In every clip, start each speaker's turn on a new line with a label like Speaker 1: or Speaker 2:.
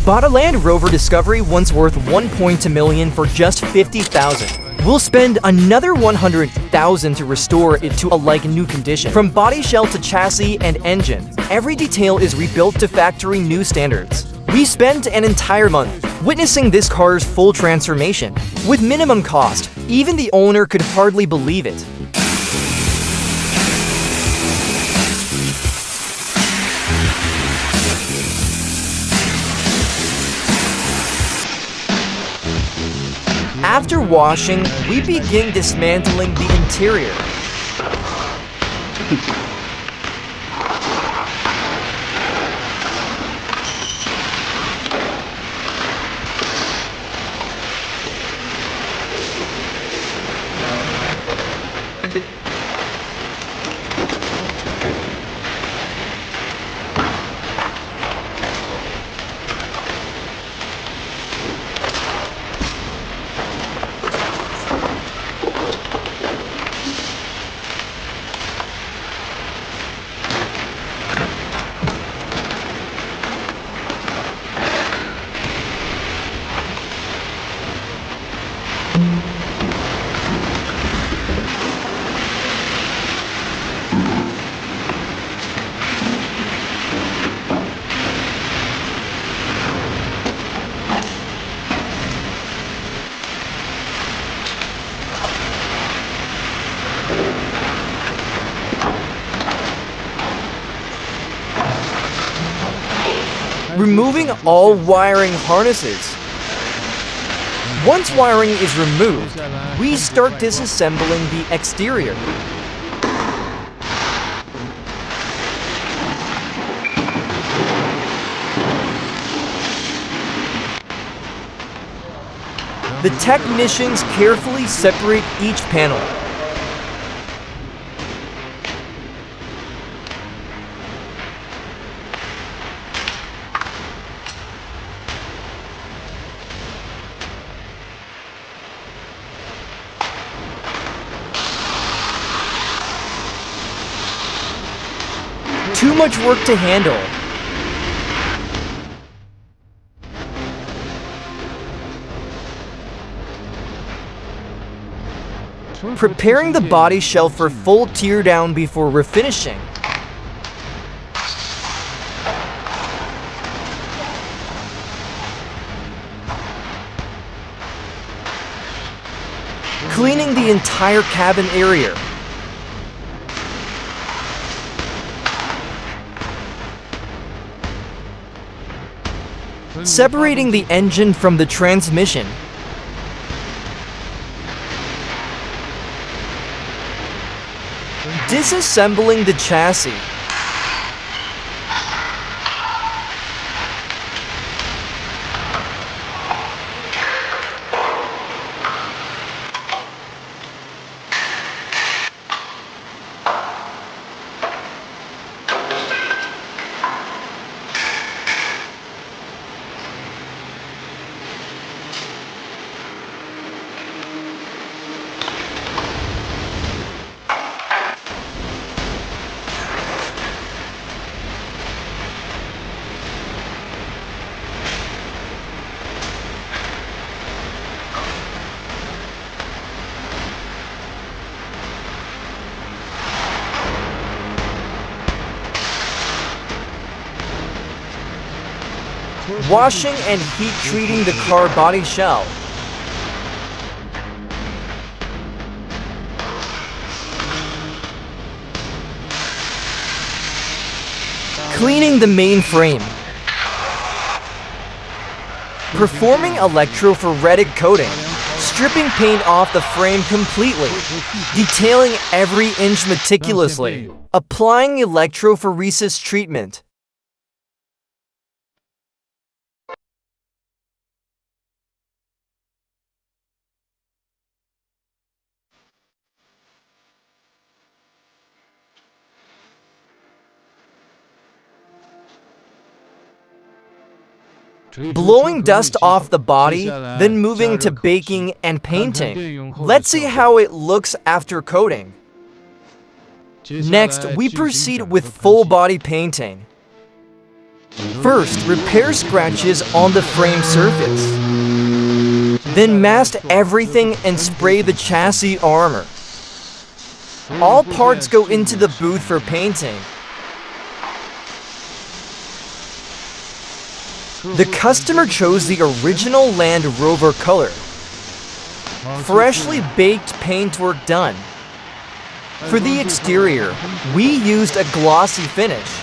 Speaker 1: Bought a Land Rover Discovery once worth $1.2 million for just $50,000. We'll spend another $100,000 to restore it to a like-new condition. From body shell to chassis and engine, every detail is rebuilt to factory new standards. We spent an entire month witnessing this car's full transformation. With minimum cost, even the owner could hardly believe it. After washing, we begin dismantling the interior. Removing all wiring harnesses. Once wiring is removed, we start disassembling the exterior. The technicians carefully separate each panel. Too much work to handle. Preparing the body shell for full teardown before refinishing. Cleaning the entire cabin area. Separating the engine from the transmission. Disassembling the chassis. Washing and heat treating the car body shell. Cleaning the main frame. Performing electrophoretic coating. Stripping paint off the frame completely. Detailing every inch meticulously. Applying electrophoresis treatment. Blowing dust off the body, then moving to baking and painting. Let's see how it looks after coating. Next, we proceed with full body painting. First, repair scratches on the frame surface. Then mask everything and spray the chassis armor. All parts go into the booth for painting. The customer chose the original Land Rover color. Freshly baked paintwork done. For the exterior, we used a glossy finish.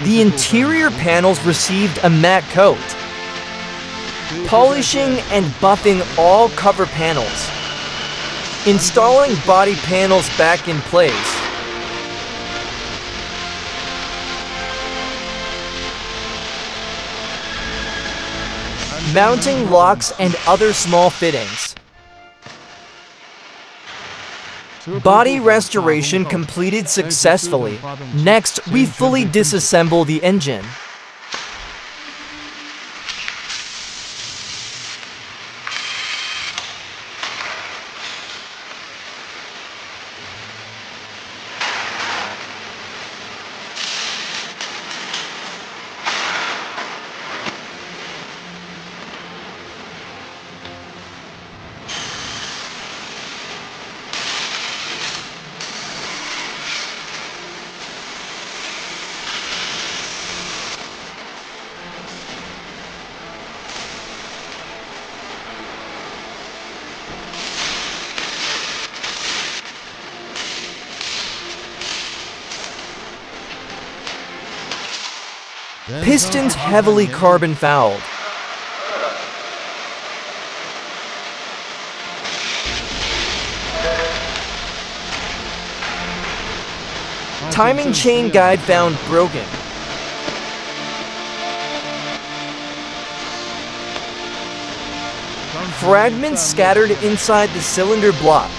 Speaker 1: The interior panels received a matte coat. Polishing and buffing all cover panels. Installing body panels back in place. Mounting locks and other small fittings. Body restoration completed successfully. Next, we fully disassemble the engine. Pistons heavily carbon fouled. Timing chain guide found broken. Fragments scattered inside the cylinder block.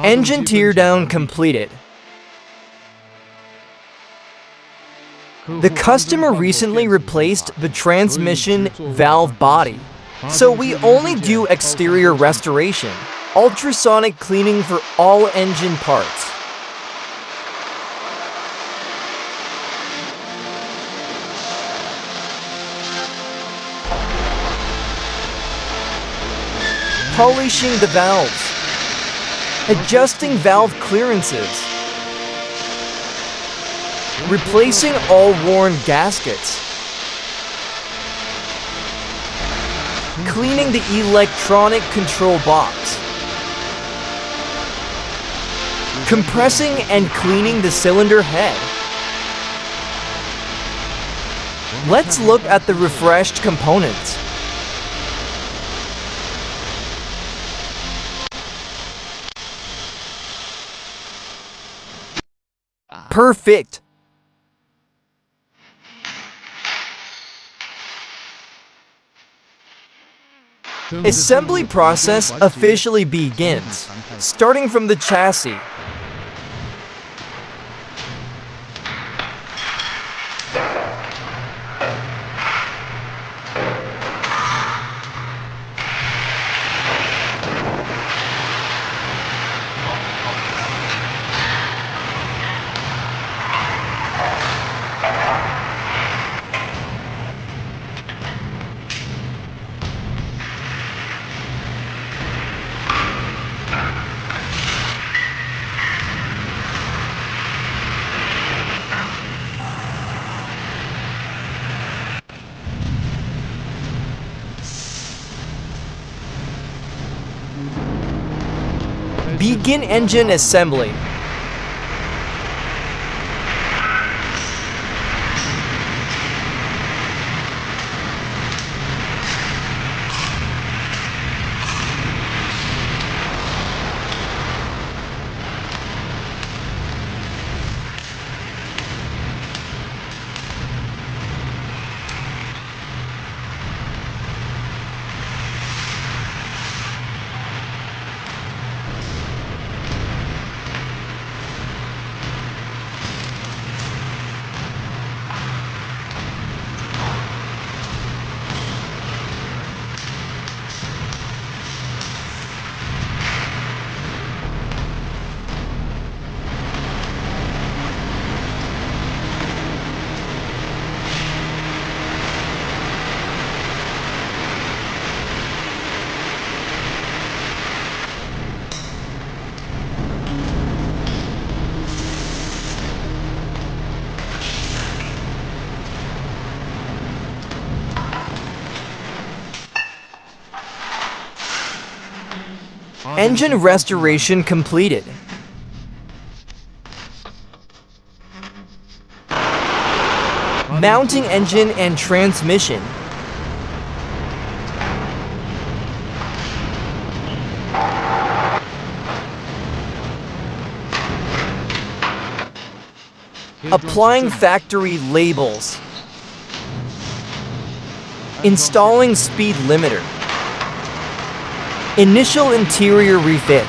Speaker 1: Engine teardown completed. The customer recently replaced the transmission valve body, so we only do exterior restoration, ultrasonic cleaning for all engine parts. Polishing the valves. Adjusting valve clearances. Replacing all worn gaskets. Cleaning the electronic control box. Compressing and cleaning the cylinder head. Let's look at the refreshed components. Perfect. Assembly process officially begins, starting from the chassis. Begin engine assembly. Engine restoration completed. Mounting engine and transmission. Applying factory labels. Installing speed limiter. Initial interior refit.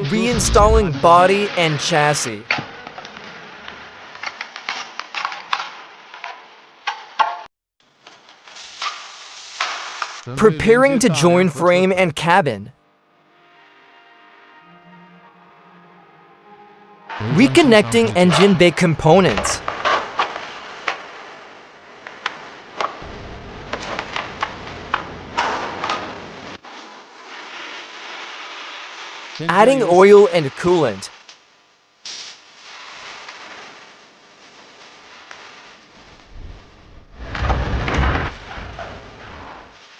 Speaker 1: Reinstalling body and chassis. Preparing to join frame and cabin. Reconnecting engine bay components. Adding oil and coolant.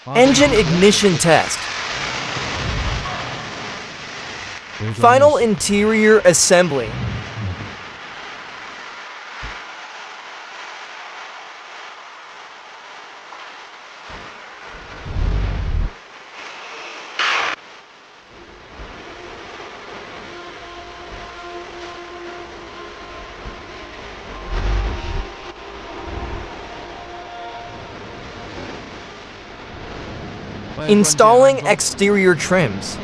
Speaker 1: Engine ignition test. Final interior assembly. Installing exterior trims.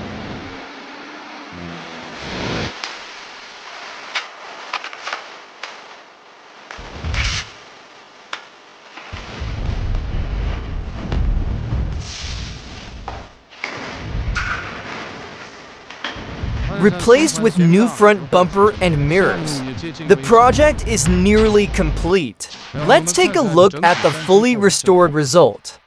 Speaker 1: Replaced with new front bumper and mirrors. The project is nearly complete. Let's take a look at the fully restored result.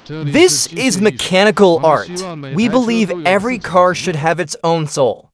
Speaker 1: This is mechanical art. We believe every car should have its own soul.